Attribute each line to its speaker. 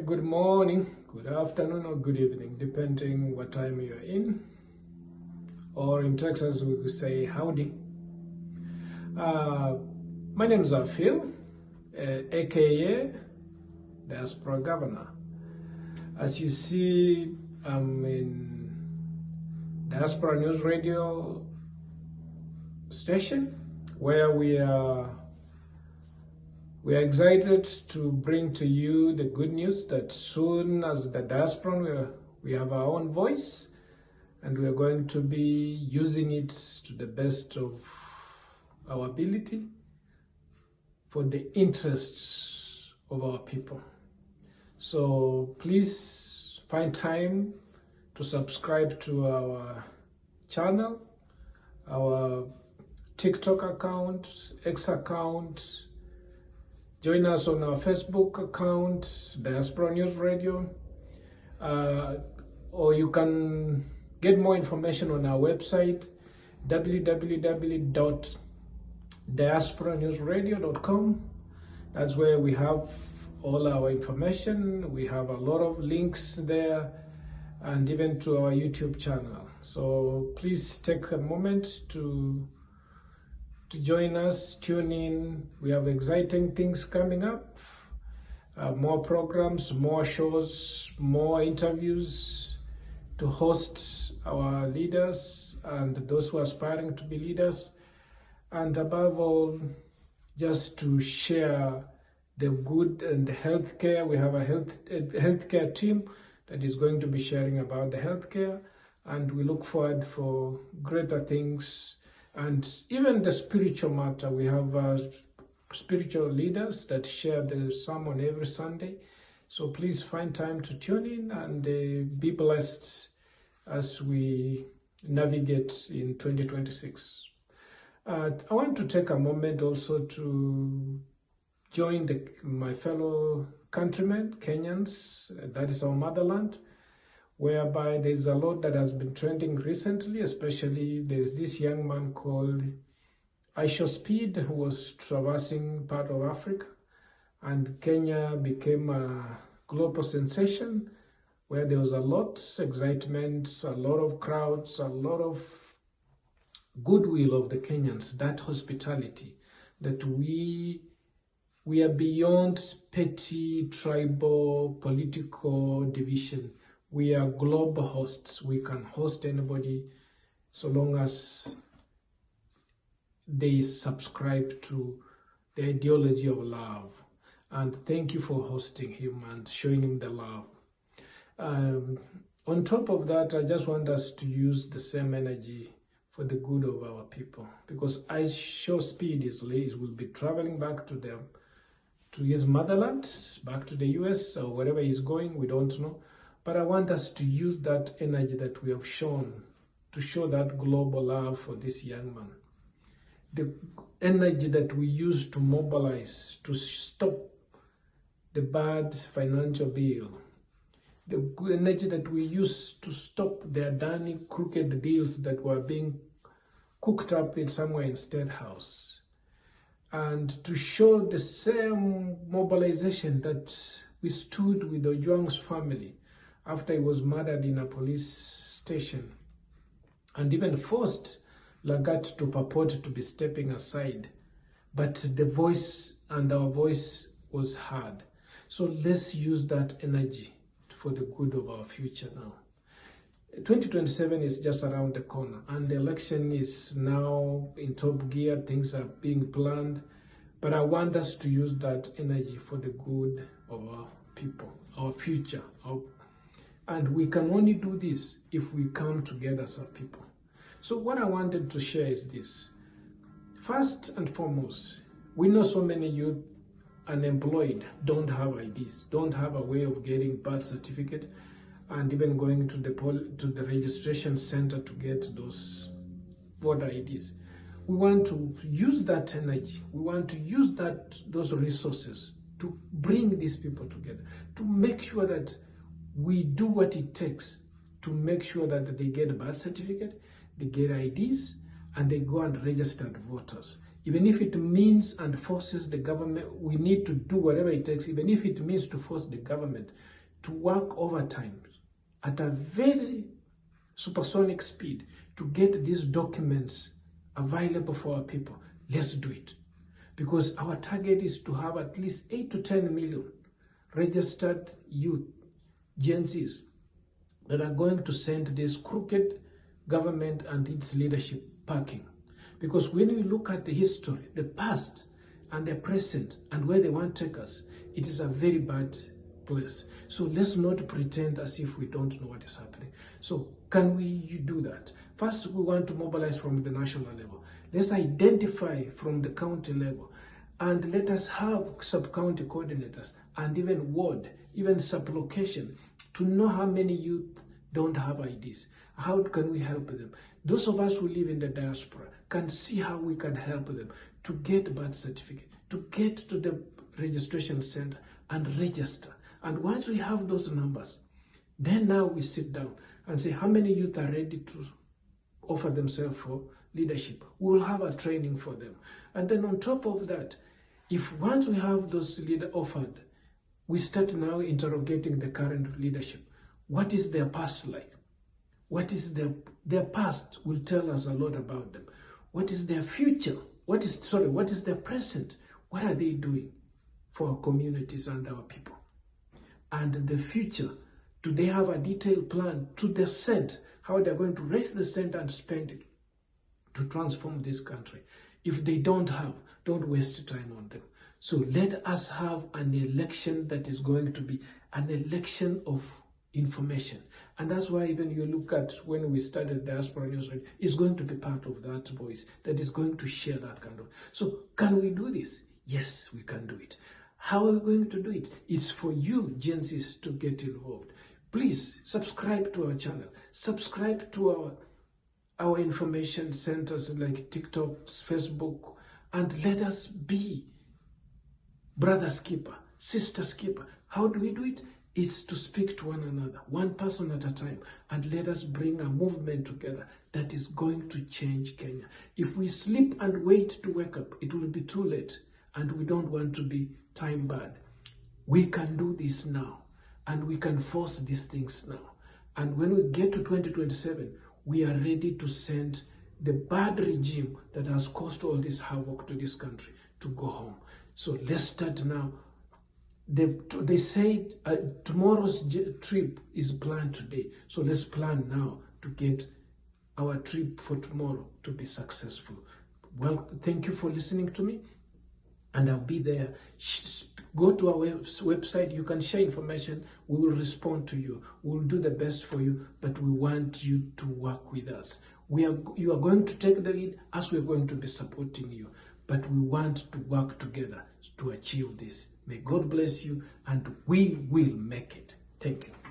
Speaker 1: Good morning, good afternoon, or good evening, depending what time you're in. Or in Texas, we could say howdy. My name is Phil, aka Diaspora Governor. As you see, I'm in Diaspora News Radio station, where we are excited to bring to you the good news that soon as the diaspora, we have our own voice, and we are going to be using it to the best of our ability for the interests of our people. So please find time to subscribe to our channel, our TikTok account, X account. Join us on our Facebook account, Diaspora News Radio, or you can get more information on our website, www.diasporanewsradio.com. That's where we have all our information. We have a lot of links there, and even to our YouTube channel. So please take a moment to join us, tune in. We have exciting things coming up, more programs, more shows, more interviews to host our leaders and those who are aspiring to be leaders, and above all, just to share the good and the healthcare. We have a healthcare team that is going to be sharing about the healthcare, and we look forward for greater things. And even the spiritual matter, we have spiritual leaders that share the sermon every Sunday. So please find time to tune in and be blessed as we navigate in 2026. I want to take a moment also to join my fellow countrymen, Kenyans, that is our motherland, whereby there's a lot that has been trending recently. Especially there's this young man called IShowSpeed who was traversing part of Africa, and Kenya became a global sensation where there was a lot of excitement, a lot of crowds, a lot of goodwill of the Kenyans, that hospitality, that we are beyond petty, tribal, political division. We are global hosts. We can host anybody so long as they subscribe to the ideology of love. And thank you for hosting him and showing him the love. On top of that, I just want us to use the same energy for the good of our people, because IShowSpeed will be traveling back to his motherland, back to the US or wherever he's going, we don't know. But I want us to use that energy that we have shown to show that global love for this young man. The energy that we use to mobilize, to stop the bad financial bill. The energy that we use to stop the Adani crooked deals that were being cooked up somewhere in State House. And to show the same mobilization that we stood with Ojwang's family after he was murdered in a police station, and even forced Lagat to purport to be stepping aside. But the voice and our voice was heard. So let's use that energy for the good of our future now. 2027 is just around the corner, and the election is now in top gear. Things are being planned. But I want us to use that energy for the good of our people, our future, and we can only do this if we come together as a people. So what I wanted to share is this. First and foremost, we know so many youth unemployed, don't have IDs, don't have a way of getting birth certificate, and even going to the registration center to get those voter IDs. We want to use that energy. We want to use those resources to bring these people together, to make sure that we do what it takes to make sure that they get a birth certificate, they get IDs, and they go and register voters. Even if it means and forces the government, we need to do whatever it takes, even if it means to force the government to work overtime at a very supersonic speed to get these documents available for our people. Let's do it. Because our target is to have at least 8 to 10 million registered youth, Gen Zs, that are going to send this crooked government and its leadership packing. Because when you look at the history, the past and the present and where they want to take us, it is a very bad place. So let's not pretend as if we don't know what is happening. So can we do that? First, we want to mobilize from the national level. Let's identify from the county level, and let us have sub-county coordinators and even ward, even sub-location, to know how many youth don't have IDs. How can we help them? Those of us who live in the diaspora can see how we can help them to get birth certificate, to get to the registration center and register. And once we have those numbers, then now we sit down and say how many youth are ready to offer themselves for leadership. We will have a training for them. And then on top of that, if once we have those leaders offered, we start now interrogating the current leadership. What is their past like? What is their past will tell us a lot about them. What is their future? What is their present? What are they doing for our communities and our people? And the future, do they have a detailed plan to the cent, how they're going to raise the cent and spend it to transform this country? If they don't have, don't waste time on them. So let us have an election that is going to be an election of information. And that's why even you look at when we started Diaspora News Radio, it's going to be part of that voice that is going to share that kind of. So can we do this? Yes, we can do it. How are we going to do it? It's for you, Gen Zs, to get involved. Please subscribe to our channel. Subscribe to our information centers like TikTok, Facebook, and let us be brother's keeper, sister's keeper. How do we do it? Is to speak to one another, one person at a time, and let us bring a movement together that is going to change Kenya. If we sleep and wait to wake up, it will be too late, and we don't want to be time bad. We can do this now, and we can force these things now. And when we get to 2027, we are ready to send the bad regime that has caused all this havoc to this country to go home. So let's start now. They say tomorrow's trip is planned today. So let's plan now to get our trip for tomorrow to be successful. Well, thank you for listening to me. And I'll be there. Go to our website. You can share information. We will respond to you. We will do the best for you, but we want you to work with us. You are going to take the lead as we're going to be supporting you. But we want to work together to achieve this. May God bless you, and we will make it. Thank you.